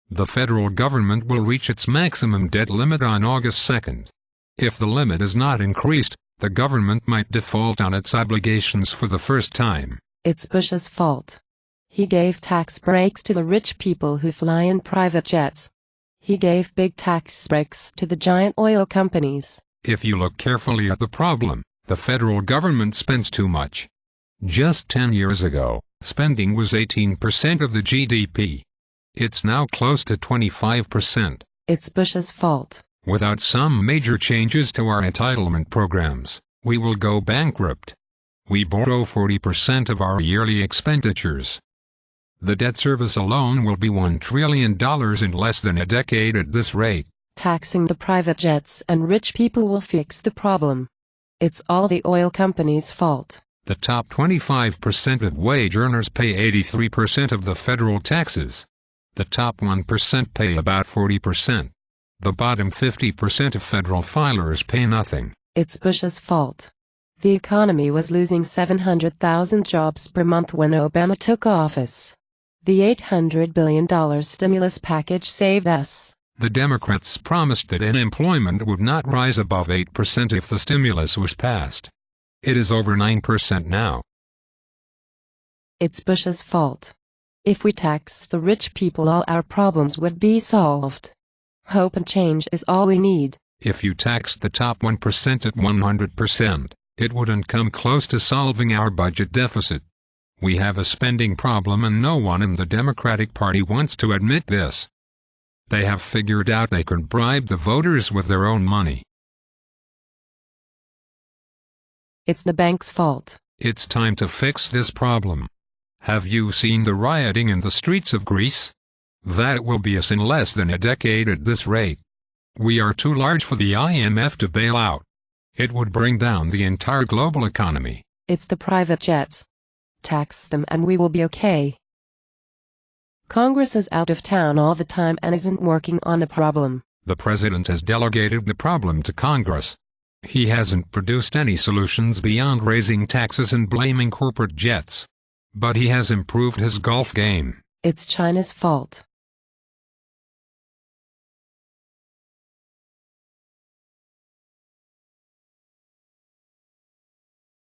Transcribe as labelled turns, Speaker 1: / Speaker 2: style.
Speaker 1: The federal government will reach its maximum debt limit on August 2nd. If the limit is not increased, the government might default on its obligations for the first time.
Speaker 2: It's Bush's fault. He gave tax breaks to the rich people who fly in private jets. He gave big tax breaks to the giant oil companies.
Speaker 1: If you look carefully at the problem, the federal government spends too much. Just 10 years ago, spending was 18% of the GDP. It's now close to 25%.
Speaker 2: It's Bush's fault.
Speaker 1: Without some major changes to our entitlement programs, we will go bankrupt. We borrow 40% of our yearly expenditures. The debt service alone will be $1 trillion in less than a decade at this rate.
Speaker 2: Taxing the private jets and rich people will fix the problem. It's all the oil companies' fault.
Speaker 1: The top 25% of wage earners pay 83% of the federal taxes. The top 1% pay about 40%. The bottom 50% of federal filers pay nothing.
Speaker 2: It's Bush's fault. The economy was losing 700,000 jobs per month when Obama took office. The $800 billion stimulus package saved us.
Speaker 1: The Democrats promised that unemployment would not rise above 8% if the stimulus was passed. It is over 9% now.
Speaker 2: It's Bush's fault. If we taxed the rich people, all our problems would be solved. Hope and change is all we need.
Speaker 1: If you taxed the top 1% at 100%, it wouldn't come close to solving our budget deficit. We have a spending problem and no one in the Democratic Party wants to admit this. They have figured out they can bribe the voters with their own money.
Speaker 2: It's the bank's fault.
Speaker 1: It's time to fix this problem. Have you seen the rioting in the streets of Greece? That will be us in less than a decade at this rate. We are too large for the IMF to bail out. It would bring down the entire global economy.
Speaker 2: It's the private jets. Tax them and we will be okay. Congress is out of town all the time and isn't working on the problem.
Speaker 1: The president has delegated the problem to Congress. He hasn't produced any solutions beyond raising taxes and blaming corporate jets. But he has improved his golf game.
Speaker 2: It's China's fault.